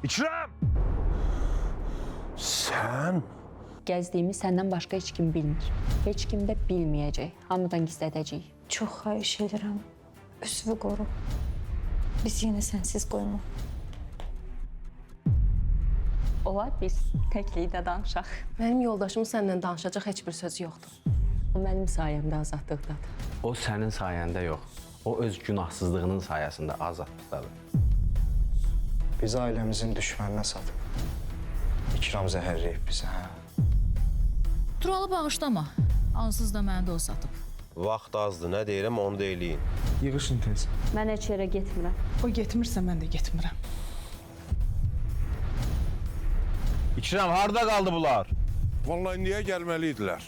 İkrəm! Sən? Gəzdiyimi səndən başqa heç kim bilmir. Heç kim də bilməyəcək. Hamıdan gizlədəcəyik. Çox xahiş edirəm. Üzvü qoru. Biz yenə sənsiz qoyma. Olar biz təklikdə danışaq. Mənim yoldaşımın səndən danışacaq heç bir sözü yoxdur. O mənim sayəmdə azadlıqdadır. O sənin sayəndə yox. O öz günahsızlığının sayəsində azadlıqdadır. Bizi ailəmizin düşməninə satıb. İkram zəhərləyib bizi, hə? Turalı bağışlama. Ansız da məni də o satıb. Vaxt azdır, nə deyirəm onu da eləyin. Yığışın tez. Mən heç yerə getmirəm. O getmirsə mən də getmirəm. İkrəm, harda qaldı bunlar? Vallahi niyə gəlməliydilər?